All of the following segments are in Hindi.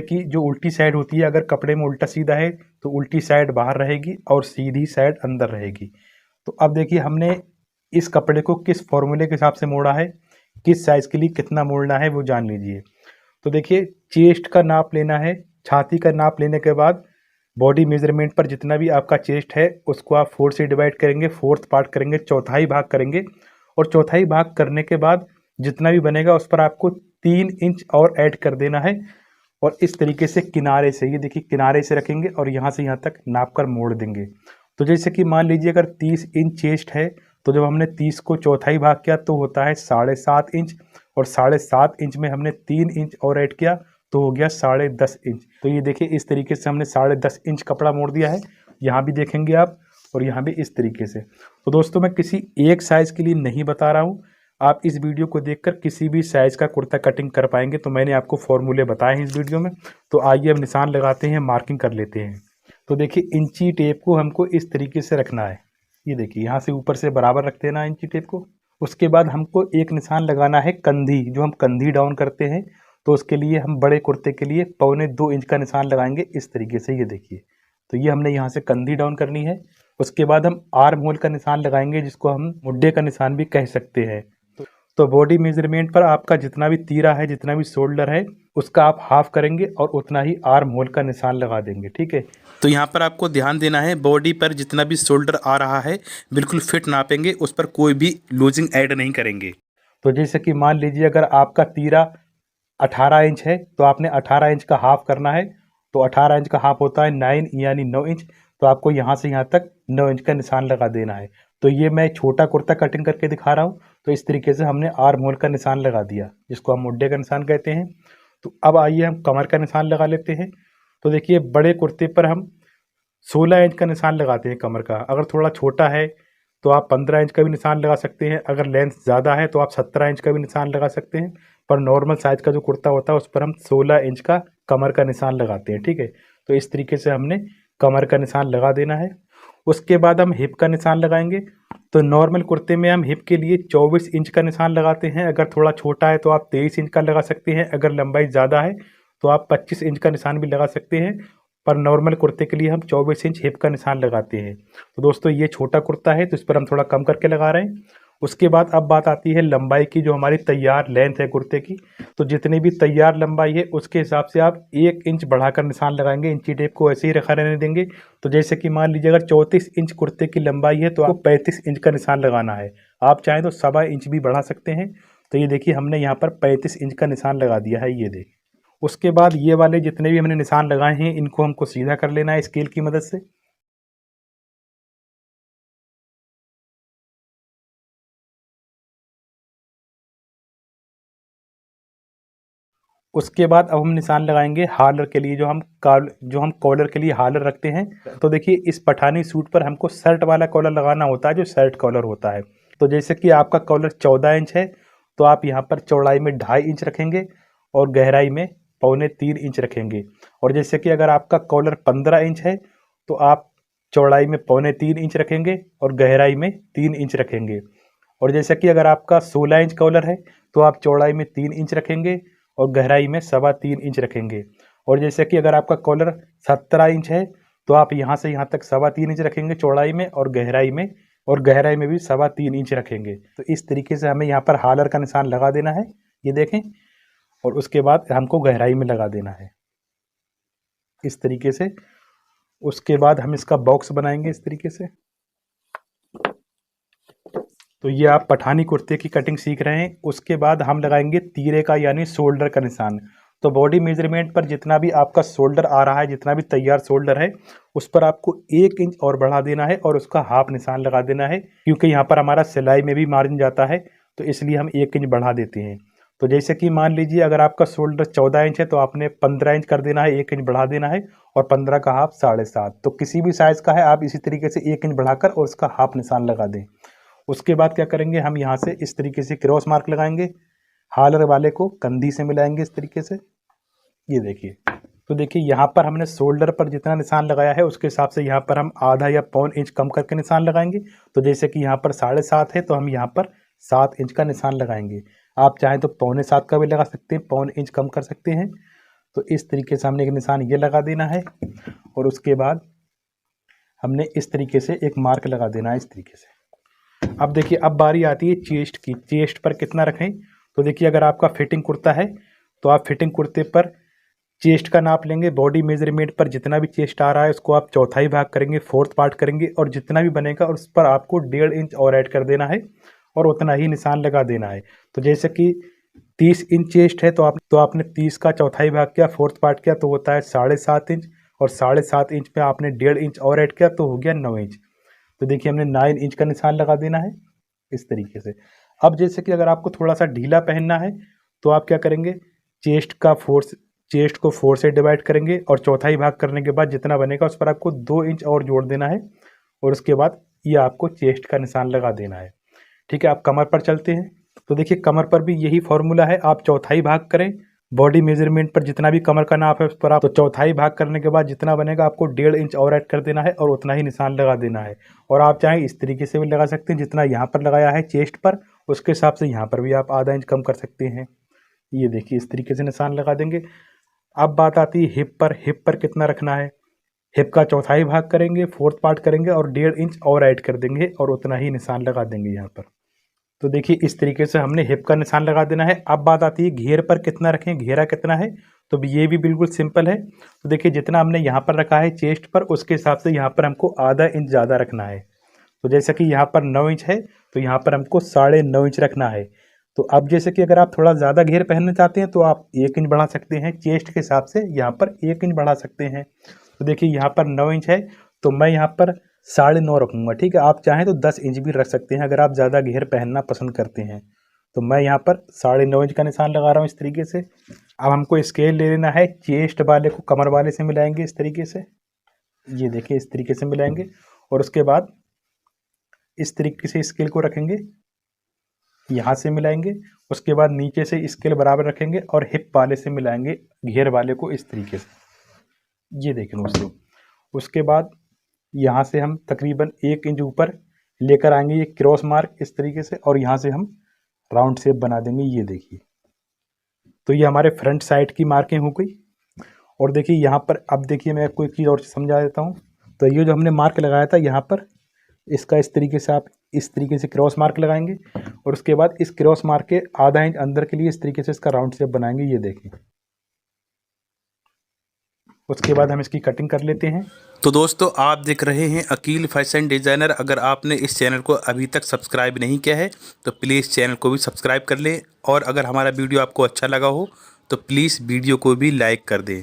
कि जो उल्टी साइड होती है, अगर कपड़े में उल्टा सीधा है तो उल्टी साइड बाहर रहेगी और सीधी साइड अंदर रहेगी। तो अब देखिए हमने इस कपड़े को किस फॉर्मूले के हिसाब से मोड़ा है, किस साइज के लिए कितना मोड़ना है वो जान लीजिए। तो देखिए चेस्ट का नाप लेना है, छाती का नाप लेने के बाद बॉडी मेजरमेंट पर जितना भी आपका चेस्ट है उसको आप 4 से डिवाइड करेंगे, फोर्थ पार्ट करेंगे, चौथाई भाग करेंगे और चौथाई भाग करने के बाद जितना भी बनेगा उस पर आपको 3 इंच और ऐड कर देना है और इस तरीके से किनारे से, ये देखिए किनारे से रखेंगे और यहाँ से यहाँ तक नाप कर मोड़ देंगे। तो जैसे कि मान लीजिए अगर 30 इंच चेस्ट है तो जब हमने 30 को चौथाई भाग किया तो होता है 7.5 इंच और 7.5 इंच में हमने 3 इंच और ऐड किया तो हो गया 10.5 इंच। तो ये देखिए इस तरीके से हमने 10.5 इंच कपड़ा मोड़ दिया है, यहाँ भी देखेंगे आप और यहाँ भी इस तरीके से। तो दोस्तों मैं किसी एक साइज़ के लिए नहीं बता रहा हूँ, आप इस वीडियो को देखकर किसी भी साइज़ का कुर्ता कटिंग कर पाएंगे। तो मैंने आपको फॉर्मूले बताए हैं इस वीडियो में। तो आइए अब निशान लगाते हैं, मार्किंग कर लेते हैं। तो देखिए इंची टेप को हमको इस तरीके से रखना है, ये देखिए यहाँ से ऊपर से बराबर रख देना है इंची टेप को। उसके बाद हमको एक निशान लगाना है कंधी, जो हम कंधी डाउन करते हैं, तो उसके लिए हम बड़े कुर्ते के लिए 1.25 इंच का निशान लगाएंगे इस तरीके से, ये देखिए। तो ये हमने यहाँ से कंधी डाउन करनी है। उसके बाद हम आर्म होल का निशान लगाएंगे, जिसको हम मुड्ढे का निशान भी कह सकते हैं। तो बॉडी मेजरमेंट पर आपका जितना भी तीरा है, जितना भी शोल्डर है, उसका आप हाफ करेंगे और उतना ही आर्म होल का निशान लगा देंगे, ठीक है। तो यहाँ पर आपको ध्यान देना है, बॉडी पर जितना भी शोल्डर आ रहा है बिल्कुल फिट नापेंगे, उस पर कोई भी लूजिंग ऐड नहीं करेंगे। तो जैसे कि मान लीजिए अगर आपका तीरा 18 इंच है तो आपने 18 इंच का हाफ करना है। तो 18 इंच का हाफ होता है 9 यानी 9 इंच। तो आपको यहाँ से यहाँ तक 9 इंच का निशान लगा देना है। तो ये मैं छोटा कुर्ता कटिंग करके दिखा रहा हूँ। तो इस तरीके से हमने आर्म होल का निशान लगा दिया, जिसको हम मुड्ढे का निशान कहते हैं। तो अब आइए हम कमर का निशान लगा लेते हैं। तो देखिए बड़े कुर्ते पर हम 16 इंच का निशान लगाते हैं कमर का। अगर थोड़ा छोटा है तो आप 15 इंच का भी निशान लगा सकते हैं। अगर लेंथ ज़्यादा है तो आप 17 इंच का भी निशान लगा सकते हैं। पर नॉर्मल साइज़ का जो कुर्ता होता है उस पर हम 16 इंच का कमर का निशान लगाते हैं, ठीक है। तो इस तरीके से हमने कमर का निशान लगा देना है। उसके बाद हम हिप का निशान लगाएंगे। तो नॉर्मल कुर्ते में हम हिप के लिए 24 इंच का निशान लगाते हैं। अगर थोड़ा छोटा है तो आप 23 इंच का लगा सकते हैं। अगर लंबाई ज़्यादा है तो आप 25 इंच का निशान भी लगा सकते हैं। पर नॉर्मल कुर्ते के लिए हम 24 इंच हिप का निशान लगाते हैं। तो दोस्तों ये छोटा कुर्ता है तो इस पर हम थोड़ा कम करके लगा रहे हैं। उसके बाद अब बात आती है लंबाई की, जो हमारी तैयार लेंथ है कुर्ते की। तो जितनी भी तैयार लंबाई है उसके हिसाब से आप 1 इंच बढ़ाकर निशान लगाएंगे। इंची टेप को ऐसे ही रखा रहने देंगे। तो जैसे कि मान लीजिए अगर 34 इंच कुर्ते की लंबाई है तो आपको 35 इंच का निशान लगाना है। आप चाहें तो 1.25 इंच भी बढ़ा सकते हैं। तो ये देखिए हमने यहाँ पर 35 इंच का निशान लगा दिया है, ये देखिए। उसके बाद ये वाले जितने भी हमने निशान लगाए हैं इनको हमको सीधा कर लेना है स्केल की मदद से। उसके बाद अब हम निशान लगाएंगे हालर के लिए, जो हम कॉलर के लिए हालर रखते हैं। तो देखिए इस पठानी सूट पर हमको शर्ट वाला कॉलर लगाना होता है, जो शर्ट कॉलर होता है। तो जैसे कि आपका कॉलर 14 इंच है तो आप यहाँ पर चौड़ाई में 2.5 इंच रखेंगे और गहराई में 3.25 इंच रखेंगे। और जैसे कि अगर आपका कॉलर 15 इंच है तो आप चौड़ाई में 3.25 इंच रखेंगे और गहराई में 3 इंच रखेंगे। और जैसे कि अगर आपका 16 इंच कॉलर है तो आप चौड़ाई में 3 इंच रखेंगे और गहराई में 3.25 इंच रखेंगे। और जैसे कि अगर आपका कॉलर 17 इंच है तो आप यहाँ से यहाँ तक 3.25 इंच रखेंगे चौड़ाई में और गहराई में, भी 3.25 इंच रखेंगे। तो इस तरीके से हमें यहाँ पर हालर का निशान लगा देना है, ये देखें। और उसके बाद हमको गहराई में लगा देना है इस तरीके से। उसके बाद हम इसका बॉक्स बनाएंगे इस तरीके से। तो ये आप पठानी कुर्ते की कटिंग सीख रहे हैं। उसके बाद हम लगाएंगे तीरे का यानी शोल्डर का निशान। तो बॉडी मेजरमेंट पर जितना भी आपका शोल्डर आ रहा है, जितना भी तैयार शोल्डर है, उस पर आपको 1 इंच और बढ़ा देना है और उसका हाफ निशान लगा देना है। क्योंकि यहाँ पर हमारा सिलाई में भी मार्जिन जाता है तो इसलिए हम 1 इंच बढ़ा देते हैं। तो जैसे कि मान लीजिए अगर आपका शोल्डर 14 इंच है तो आपने 15 इंच कर देना है, 1 इंच बढ़ा देना है और 15 का हाफ 7.5। तो किसी भी साइज़ का है आप इसी तरीके से 1 इंच बढ़ाकर और उसका हाफ निशान लगा दें। उसके बाद क्या करेंगे, हम यहाँ से इस तरीके से क्रॉस मार्क लगाएंगे, हालर वाले को कंधी से मिलाएंगे इस तरीके से, ये देखिए। तो देखिए यहाँ पर हमने शोल्डर पर जितना निशान लगाया है उसके हिसाब से यहाँ पर हम आधा या 1.25 इंच कम करके निशान लगाएंगे। तो जैसे कि यहाँ पर 7.5 है तो हम यहाँ पर 7 इंच का निशान लगाएंगे। आप चाहें तो 7.25 का भी लगा सकते हैं, 1.25 इंच कम कर सकते हैं। तो इस तरीके से हमने एक निशान ये लगा देना है और उसके बाद हमने इस तरीके से एक मार्क लगा देना है इस तरीके से। अब देखिए अब बारी आती है चेस्ट की। चेस्ट पर कितना रखें, तो देखिए अगर आपका फिटिंग कुर्ता है तो आप फिटिंग कुर्ते पर चेस्ट का नाप लेंगे। बॉडी मेजरमेंट पर जितना भी चेस्ट आ रहा है उसको आप चौथाई भाग करेंगे, फोर्थ पार्ट करेंगे और जितना भी बनेगा उस पर आपको 1.5 इंच और ऐड कर देना है और उतना ही निशान लगा देना है। तो जैसे कि 30 इंच चेस्ट है तो आपने 30 का चौथाई भाग किया, फोर्थ पार्ट किया तो होता है 7.5 इंच और 7.5 इंच पे आपने 1.5 इंच और ऐड किया तो हो गया 9 इंच। तो देखिए हमने 9 इंच का निशान लगा देना है इस तरीके से। अब जैसे कि अगर आपको थोड़ा सा ढीला पहनना है तो आप क्या करेंगे, चेस्ट को 4 से डिवाइड करेंगे और चौथाई भाग करने के बाद जितना बनेगा उस पर आपको 2 इंच और जोड़ देना है और उसके बाद ये आपको चेस्ट का निशान लगा देना है। ठीक है, आप कमर पर चलते हैं तो देखिए कमर पर भी यही फॉर्मूला है। आप चौथाई भाग करें, बॉडी मेजरमेंट पर जितना भी कमर का नाप है उस पर आप तो चौथाई भाग करने के बाद जितना बनेगा आपको 1.5 इंच और ऐड कर देना है और उतना ही निशान लगा देना है। और आप चाहें इस तरीके से भी लगा सकते हैं, जितना यहाँ पर लगाया है चेस्ट पर उसके हिसाब से यहाँ पर भी आप आधा इंच कम कर सकते हैं। ये देखिए इस तरीके से निशान लगा देंगे। अब बात आती है हिप पर। हिप पर कितना रखना है, हिप का चौथाई भाग करेंगे, फोर्थ पार्ट करेंगे और 1.5 इंच और ऐड कर देंगे और उतना ही निशान लगा देंगे यहाँ पर। तो देखिए इस तरीके से हमने हिप का निशान लगा देना है। अब बात आती है घेर पर कितना रखें, घेरा कितना है, तो ये भी बिल्कुल सिंपल है। तो देखिए जितना हमने यहाँ पर रखा है चेस्ट पर उसके हिसाब से यहाँ पर हमको आधा इंच ज़्यादा रखना है। तो जैसे कि यहाँ पर 9 इंच है तो यहाँ पर हमको 9.5 इंच रखना है। तो अब जैसे कि अगर आप थोड़ा ज़्यादा घेर पहनना चाहते हैं तो आप 1 इंच बढ़ा सकते हैं, चेस्ट के हिसाब से यहाँ पर 1 इंच बढ़ा सकते हैं। तो देखिए यहाँ पर 9 इंच है तो मैं यहाँ पर 9.5 रखूँगा। ठीक है, आप चाहें तो 10 इंच भी रख सकते हैं अगर आप ज़्यादा घेर पहनना पसंद करते हैं। तो मैं यहाँ पर 9.5 इंच का निशान लगा रहा हूँ इस तरीके से। अब हमको स्केल ले लेना है, चेस्ट वाले को कमर वाले से मिलाएंगे इस तरीके से। ये देखिए इस तरीके से मिलाएंगे और उसके बाद इस तरीके से स्केल को रखेंगे, यहाँ से मिलाएंगे। उसके बाद नीचे से स्केल बराबर रखेंगे और हिप वाले से मिलाएंगे घेर वाले को इस तरीके से। ये देखें दोस्तों, उसके बाद यहाँ से हम तकरीबन 1 इंच ऊपर लेकर आएंगे ये क्रॉस मार्क इस तरीके से और यहाँ से हम राउंड शेप बना देंगे। ये देखिए, तो ये हमारे फ्रंट साइड की मार्किंग हो गई। और देखिए यहाँ पर अब देखिए मैं आपको एक चीज़ और समझा देता हूँ। तो ये जो हमने मार्क लगाया था यहाँ पर, इसका इस तरीके से आप इस तरीके से क्रॉस मार्क लगाएंगे और उसके बाद इस क्रॉस मार्क के आधा इंच अंदर के लिए इस तरीके से इसका राउंड शेप बनाएंगे। ये देखिए, उसके बाद हम इसकी कटिंग कर लेते हैं। तो दोस्तों आप देख रहे हैं अकील फैशन डिज़ाइनर। अगर आपने इस चैनल को अभी तक सब्सक्राइब नहीं किया है तो प्लीज़ चैनल को भी सब्सक्राइब कर लें और अगर हमारा वीडियो आपको अच्छा लगा हो तो प्लीज़ वीडियो को भी लाइक कर दें।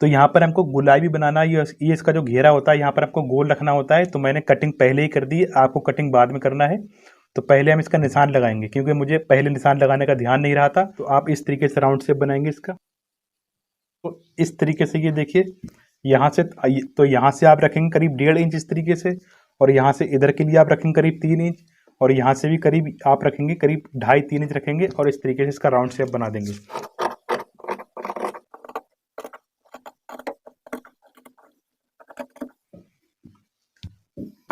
तो यहाँ पर हमको गुलाबी बनाना है। ये इसका जो घेरा होता है यहाँ पर आपको गोल रखना होता है। तो मैंने कटिंग पहले ही कर दी है, आपको कटिंग बाद में करना है। तो पहले हम इसका निशान लगाएंगे क्योंकि मुझे पहले निशान लगाने का ध्यान नहीं रहा था। तो आप इस तरीके से राउंड शेप बनाएंगे इसका। तो इस तरीके से ये देखिए यहाँ से, तो यहाँ से आप रखेंगे करीब 1.5 इंच इस तरीके से और यहाँ से इधर के लिए आप रखेंगे करीब 3 इंच और यहाँ से भी करीब आप रखेंगे करीब 2.5-3 इंच रखेंगे और इस तरीके से इसका राउंड शेप बना देंगे।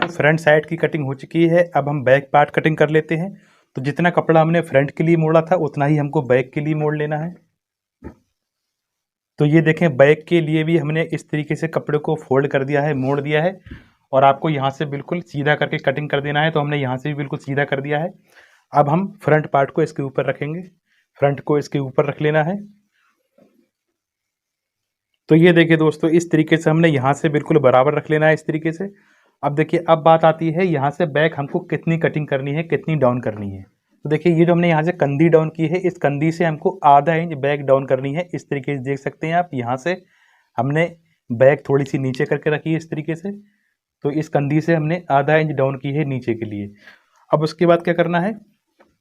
फ्रंट साइड की कटिंग हो चुकी है। अब हम बैक पार्ट कटिंग कर लेते हैं। तो जितना कपड़ा हमने फ्रंट के लिए मोड़ा था उतना ही हमको बैक के लिए मोड़ लेना है। तो ये देखें बैक के लिए भी हमने इस तरीके से कपड़े को फोल्ड कर दिया है, मोड़ दिया है और आपको यहाँ से बिल्कुल सीधा करके कटिंग कर देना है। तो हमने यहाँ से भी बिल्कुल सीधा कर दिया है। अब हम फ्रंट पार्ट को इसके ऊपर रखेंगे, फ्रंट को इसके ऊपर रख लेना है। तो ये देखिए दोस्तों इस तरीके से हमने यहाँ से बिल्कुल बराबर रख लेना है इस तरीके से। अब देखिए अब बात आती है यहाँ से बैक हमको कितनी कटिंग करनी है, कितनी डाउन करनी है। तो देखिए ये जो हमने यहाँ से कंधी डाउन की है, इस कंधी से हमको आधा इंच बैक डाउन करनी है। इस तरीके से देख सकते हैं आप, यहाँ से हमने बैक थोड़ी सी नीचे करके रखी है इस तरीके से। तो इस कंधी से हमने आधा इंच डाउन की है नीचे के लिए। अब उसके बाद क्या करना है,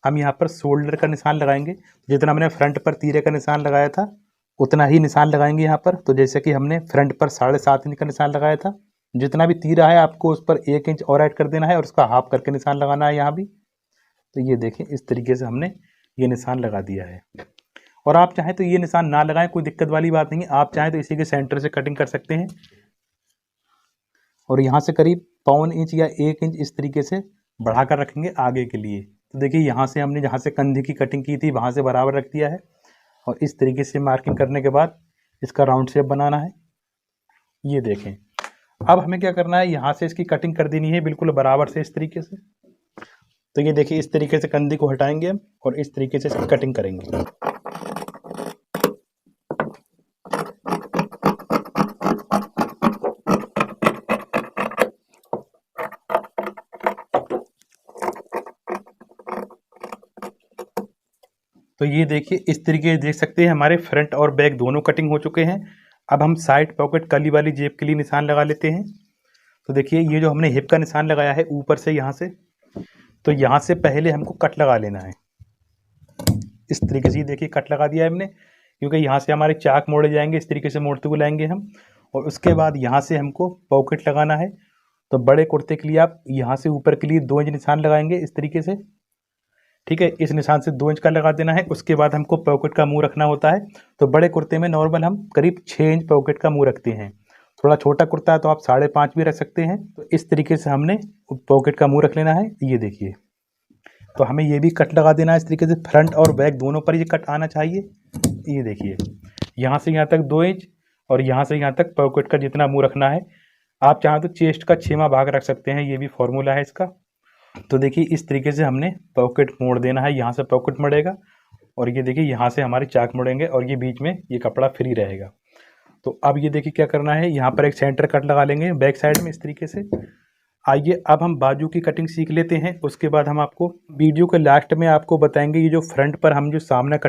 हम यहाँ पर शोल्डर का निशान लगाएंगे। जितना हमने फ्रंट पर तीरे का निशान लगाया था उतना ही निशान लगाएंगे यहाँ पर। तो जैसे कि हमने फ्रंट पर 7.5 इंच का निशान लगाया था, जितना भी तीरा है आपको उस पर 1 इंच और ऐड कर देना है और उसका हाफ करके निशान लगाना है यहाँ भी। तो ये देखें इस तरीके से हमने ये निशान लगा दिया है। और आप चाहें तो ये निशान ना लगाएं, कोई दिक्कत वाली बात नहीं है। आप चाहें तो इसी के सेंटर से कटिंग कर सकते हैं और यहाँ से करीब 1.25 इंच या 1 इंच इस तरीके से बढ़ाकर रखेंगे आगे के लिए। तो देखिए यहाँ से हमने जहाँ से कंधे की कटिंग की थी वहाँ से बराबर रख दिया है और इस तरीके से मार्किंग करने के बाद इसका राउंड शेप बनाना है। ये देखें, अब हमें क्या करना है, यहाँ से इसकी कटिंग कर देनी है बिल्कुल बराबर से इस तरीके से। तो ये देखिए इस तरीके से कंधे को हटाएंगे हम और इस तरीके से इसकी कटिंग करेंगे। तो ये देखिए इस तरीके से देख सकते हैं हमारे फ्रंट और बैक दोनों कटिंग हो चुके हैं। अब हम साइड पॉकेट कली वाली जेब के लिए निशान लगा लेते हैं। तो देखिए ये जो हमने हिप का निशान लगाया है ऊपर से यहाँ से, तो यहाँ से पहले हमको कट लगा लेना है। इस तरीके से देखिए कट लगा दिया है हमने, क्योंकि यहाँ से हमारे चाक मोड़े जाएंगे, इस तरीके से मोड़ते हुए लाएंगे हम। और उसके बाद यहाँ से हमको पॉकेट लगाना है। तो बड़े कुर्ते के लिए आप यहाँ से ऊपर के लिए 2 इंच निशान लगाएंगे इस तरीके से, ठीक है। इस निशान से 2 इंच का लगा देना है। उसके बाद हमको पॉकेट का मुंह रखना होता है। तो बड़े कुर्ते में नॉर्मल हम करीब 6 इंच पॉकेट का मुंह रखते हैं। थोड़ा छोटा कुर्ता है तो आप 5.5 भी रख सकते हैं। तो इस तरीके से हमने पॉकेट का मुंह रख लेना है। ये देखिए, तो हमें ये भी कट लगा देना है इस तरीके से, फ्रंट और बैक दोनों पर ये कट आना चाहिए। ये देखिए यहाँ से यहाँ तक 2 इंच और यहाँ से यहाँ तक पॉकेट का जितना मुंह रखना है। आप चाहें तो चेस्ट का 6वां भाग रख सकते हैं, ये भी फॉर्मूला है इसका। तो देखिए इस तरीके से हमने पॉकेट मोड़ देना है। यहाँ से पॉकेट मुड़ेगा और ये देखिए यहाँ से हमारे चाक मुड़ेंगे और ये बीच में ये कपड़ा फ्री रहेगा। तो अब ये देखिए क्या करना है, यहाँ पर एक सेंटर कट लगा लेंगे बैक साइड में इस तरीके से। आइए अब हम बाजू की कटिंग सीख लेते हैं। उसके बाद हम आपको वीडियो के लास्ट में आपको बताएंगे ये जो फ्रंट पर हम जो सामने